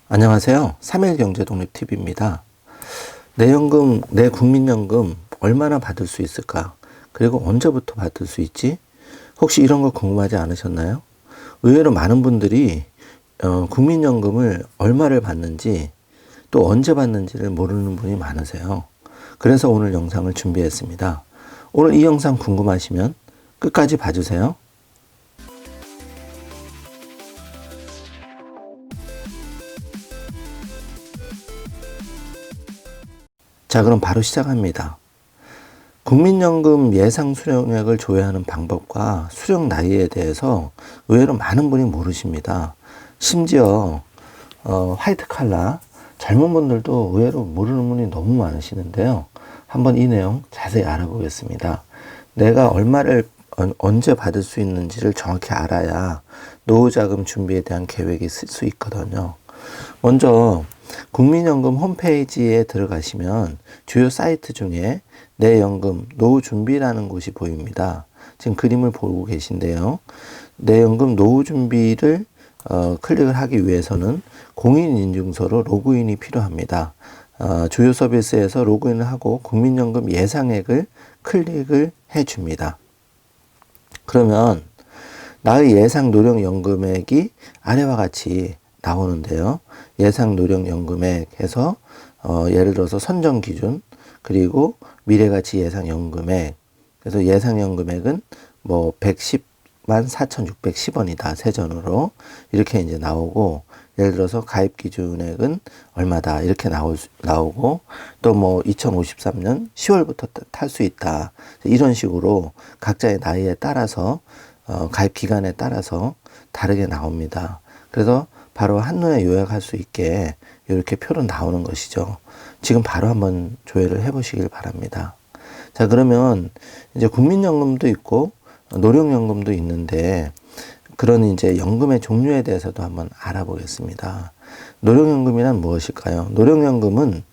안녕하세요. 3일경제독립TV입니다. 내 국민연금 얼마나 받을 수 있을까? 그리고 언제부터 받을 수 있지? 혹시 이런 거 궁금하지 않으셨나요? 의외로 많은 분들이 국민연금을 얼마를 받는지 또 언제 받는지를 모르는 분이 많으세요. 그래서 오늘 영상을 준비했습니다. 오늘 이 영상 궁금하시면 끝까지 봐주세요. 자, 그럼 바로 시작합니다. 국민연금 예상 수령액을 조회하는 방법과 수령 나이에 대해서 의외로 많은 분이 모르십니다. 심지어 화이트 칼라 젊은 분들도 의외로 모르는 분이 너무 많으시는데요. 한번 이 내용 자세히 알아보겠습니다. 내가 얼마를 언제 받을 수 있는지를 정확히 알아야 노후자금 준비에 대한 계획이 있을 수 있거든요. 먼저 국민연금 홈페이지에 들어가시면 주요 사이트 중에 내 연금 노후 준비라는 곳이 보입니다. 지금 그림을 보고 계신데요. 내 연금 노후 준비를 클릭을 하기 위해서는 공인인증서로 로그인이 필요합니다. 주요 서비스에서 로그인을 하고 국민연금 예상액을 클릭을 해줍니다. 그러면 나의 예상 노령연금액이 아래와 같이 나오는데요. 예상 노령연금액 해서 예를 들어서 선정기준 그리고 미래가치 예상연금액, 그래서 예상연금액은 뭐 110만 4,610원이다 세전으로 이렇게 이제 나오고, 예를 들어서 가입기준액은 얼마다 이렇게 나오고, 또 뭐 2053년 10월부터 탈 수 있다 이런 식으로 각자의 나이에 따라서 가입 기간에 따라서 다르게 나옵니다. 그래서 바로 한눈에 요약할 수 있게 이렇게 표로 나오는 것이죠. 지금 바로 한번 조회를 해 보시길 바랍니다. 자, 그러면 이제 국민연금도 있고 노령연금도 있는데, 그런 이제 연금의 종류에 대해서도 한번 알아보겠습니다. 노령연금이란 무엇일까요? 노령연금은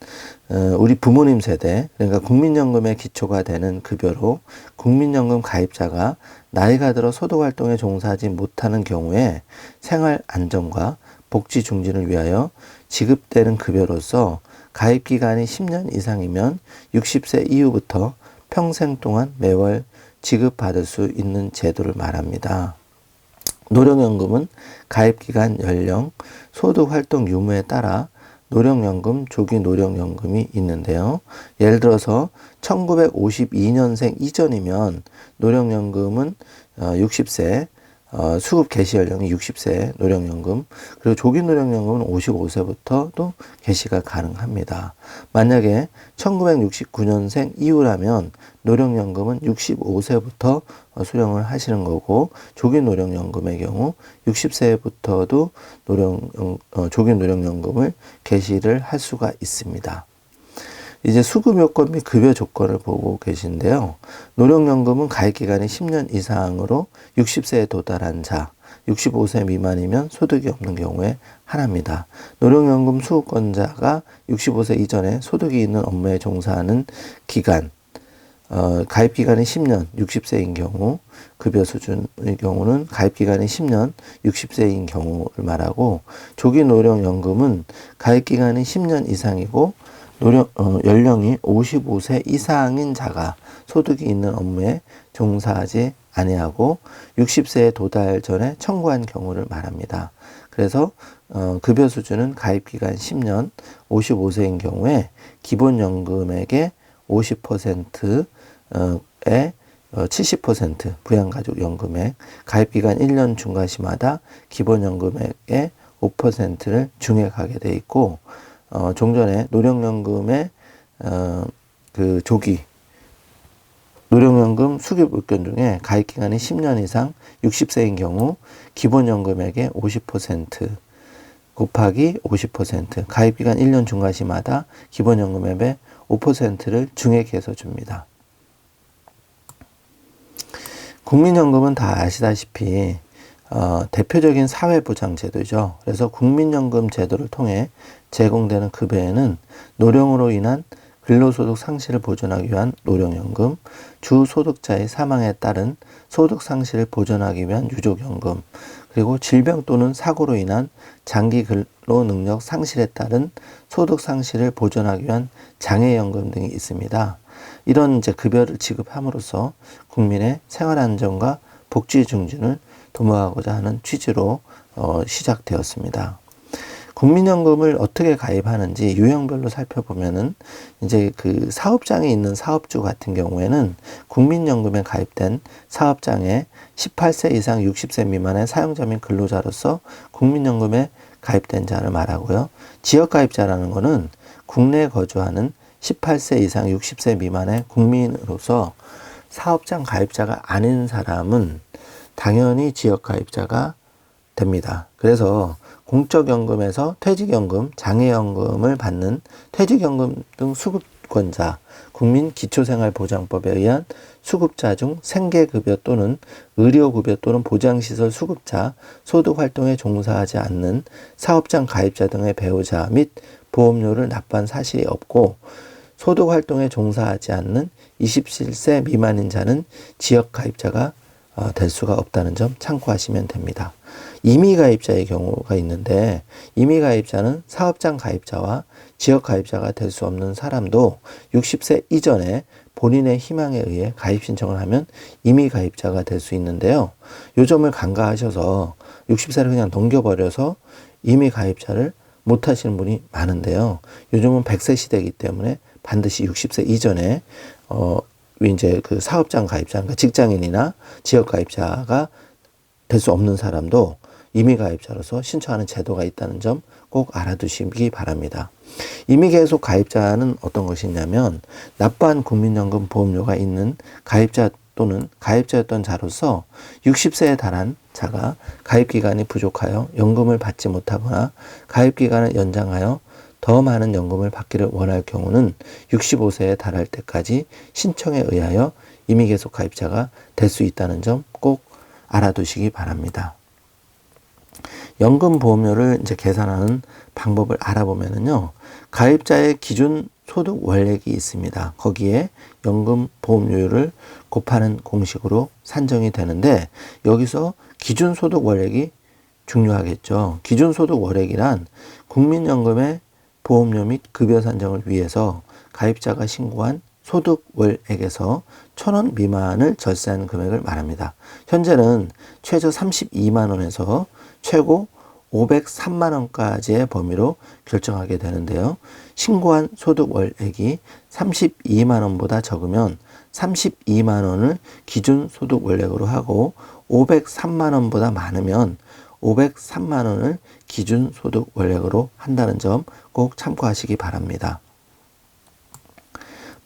우리 부모님 세대, 그러니까 국민연금의 기초가 되는 급여로 국민연금 가입자가 나이가 들어 소득활동에 종사하지 못하는 경우에 생활 안정과 복지 중진을 위하여 지급되는 급여로서 가입기간이 10년 이상이면 60세 이후부터 평생 동안 매월 지급받을 수 있는 제도를 말합니다. 노령연금은 가입기간, 연령, 소득활동 유무에 따라 노령연금, 조기노령연금이 있는데요. 예를 들어서 1952년생 이전이면 노령연금은 60세, 수급 개시 연령이 60세 노령연금, 그리고 조기노령연금은 55세부터도 개시가 가능합니다. 만약에 1969년생 이후라면 노령연금은 65세부터 수령을 하시는 거고, 조기노령연금의 경우 60세부터도 조기노령연금을 개시를 할 수가 있습니다. 이제 수급 요건 및 급여 조건을 보고 계신데요. 노령연금은 가입기간이 10년 이상으로 60세에 도달한 자, 65세 미만이면 소득이 없는 경우에 하나입니다. 노령연금 수급권자가 65세 이전에 소득이 있는 업무에 종사하는 기간, 가입기간이 10년, 60세인 경우, 급여 수준의 경우는 가입기간이 10년, 60세인 경우를 말하고, 조기노령연금은 가입기간이 10년 이상이고 연령이 55세 이상인 자가 소득이 있는 업무에 종사하지 아니하고 60세에 도달 전에 청구한 경우를 말합니다. 그래서 급여 수준은 가입기간 10년, 55세인 경우에 기본연금액의 50%에 70% 부양가족연금액, 가입기간 1년 중과시마다 기본연금액의 5%를 중액하게 돼 있고, 종전에 노령연금의 그 조기 노령연금 수급 요건 중에 가입기간이 10년 이상 60세인 경우 기본연금액의 50% 곱하기 50%, 가입기간 1년 중과시마다 기본연금액의 5%를 중액해서 줍니다. 국민연금은 다 아시다시피 대표적인 사회보장제도죠. 그래서 국민연금 제도를 통해 제공되는 급여에는 노령으로 인한 근로소득 상실을 보전하기 위한 노령연금, 주 소득자의 사망에 따른 소득 상실을 보전하기 위한 유족연금, 그리고 질병 또는 사고로 인한 장기 근로 능력 상실에 따른 소득 상실을 보전하기 위한 장애연금 등이 있습니다. 이런 이제 급여를 지급함으로써 국민의 생활 안정과 복지 증진을 도모하고자 하는 취지로 시작되었습니다. 국민연금을 어떻게 가입하는지 유형별로 살펴보면은 이제 그 사업장에 있는 사업주 같은 경우에는 국민연금에 가입된 사업장에 18세 이상 60세 미만의 사용자 및 근로자로서 국민연금에 가입된 자를 말하고요. 지역가입자라는 것은 국내에 거주하는 18세 이상 60세 미만의 국민으로서 사업장 가입자가 아닌 사람은 당연히 지역가입자가 됩니다. 그래서 공적연금에서 퇴직연금, 장애연금을 받는 퇴직연금 등 수급권자, 국민기초생활보장법에 의한 수급자 중 생계급여 또는 의료급여 또는 보장시설 수급자, 소득활동에 종사하지 않는 사업장 가입자 등의 배우자 및 보험료를 납부한 사실이 없고 소득활동에 종사하지 않는 27세 미만인 자는 지역가입자가 될 수가 없다는 점 참고하시면 됩니다. 임의가입자의 경우가 있는데 임의가입자는 사업장 가입자와 지역가입자가 될 수 없는 사람도 60세 이전에 본인의 희망에 의해 가입 신청을 하면 임의가입자가 될 수 있는데요. 요 점을 간과하셔서 60세를 그냥 넘겨버려서 임의가입자를 못 하시는 분이 많은데요. 요즘은 100세 시대이기 때문에 반드시 60세 이전에 이제 그 사업장 가입자, 그러니까 직장인이나 지역 가입자가 될 수 없는 사람도 임의 가입자로서 신청하는 제도가 있다는 점 꼭 알아두시기 바랍니다. 임의 계속 가입자는 어떤 것이냐면 납부한 국민연금 보험료가 있는 가입자 또는 가입자였던 자로서 60세에 달한 자가 가입기간이 부족하여 연금을 받지 못하거나 가입기간을 연장하여 더 많은 연금을 받기를 원할 경우는 65세에 달할 때까지 신청에 의하여 임의계속 가입자가 될 수 있다는 점 꼭 알아두시기 바랍니다. 연금 보험료를 이제 계산하는 방법을 알아보면은요, 가입자의 기준 소득 원액이 있습니다. 거기에 연금 보험료를 곱하는 공식으로 산정이 되는데 여기서 기준 소득 원액이 중요하겠죠. 기준 소득 원액이란 국민연금의 보험료 및 급여 산정을 위해서 가입자가 신고한 소득 월액에서 1,000원 미만을 절세하는 금액을 말합니다. 현재는 최저 32만 원에서 최고 503만 원까지의 범위로 결정하게 되는데요. 신고한 소득 월액이 32만 원보다 적으면 32만 원을 기준 소득 월액으로 하고 503만 원보다 많으면 503만 원을 기준 소득 월액으로 한다는 점 꼭 참고하시기 바랍니다.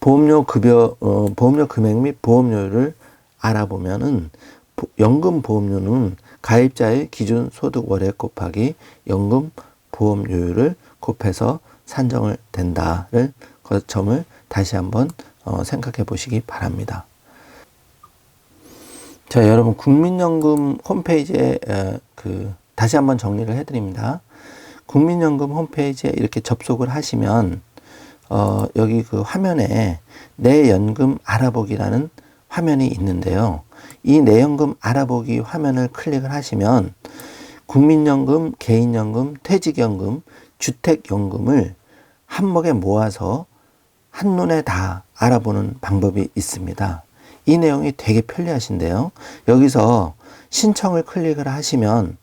보험료 금액 및 보험료를 알아보면은 연금 보험료는 가입자의 기준 소득 월액 곱하기 연금 보험료율을 곱해서 산정을 된다를 그 점을 다시 한번 생각해 보시기 바랍니다. 자, 여러분 국민연금 홈페이지에 다시 한번 정리를 해드립니다. 국민연금 홈페이지에 이렇게 접속을 하시면 여기 그 화면에 내 연금 알아보기라는 화면이 있는데요. 이 내 연금 알아보기 화면을 클릭을 하시면 국민연금, 개인연금, 퇴직연금, 주택연금을 한목에 모아서 한눈에 다 알아보는 방법이 있습니다. 이 내용이 되게 편리하신데요. 여기서 신청을 클릭을 하시면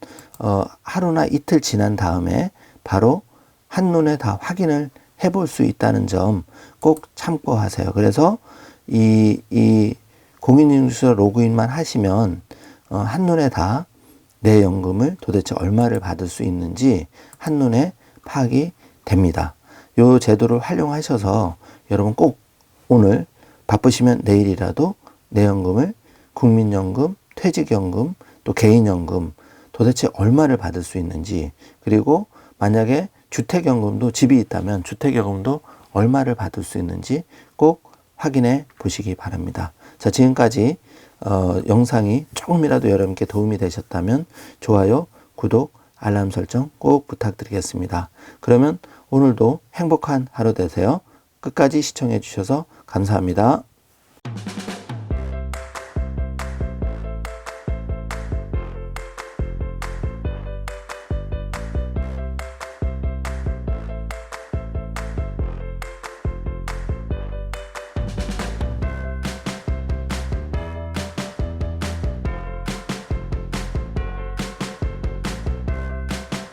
하루나 이틀 지난 다음에 바로 한눈에 다 확인을 해볼 수 있다는 점 꼭 참고하세요. 그래서 이 공인인증서 로그인만 하시면 한눈에 다 내 연금을 도대체 얼마를 받을 수 있는지 한눈에 파악이 됩니다. 이 제도를 활용하셔서 여러분 꼭 오늘 바쁘시면 내일이라도 내 연금을 국민연금, 퇴직연금, 또 개인연금 도대체 얼마를 받을 수 있는지, 그리고 만약에 주택연금도 집이 있다면 주택연금도 얼마를 받을 수 있는지 꼭 확인해 보시기 바랍니다. 자, 지금까지 영상이 조금이라도 여러분께 도움이 되셨다면 좋아요, 구독, 알람 설정 꼭 부탁드리겠습니다. 그러면 오늘도 행복한 하루 되세요. 끝까지 시청해 주셔서 감사합니다.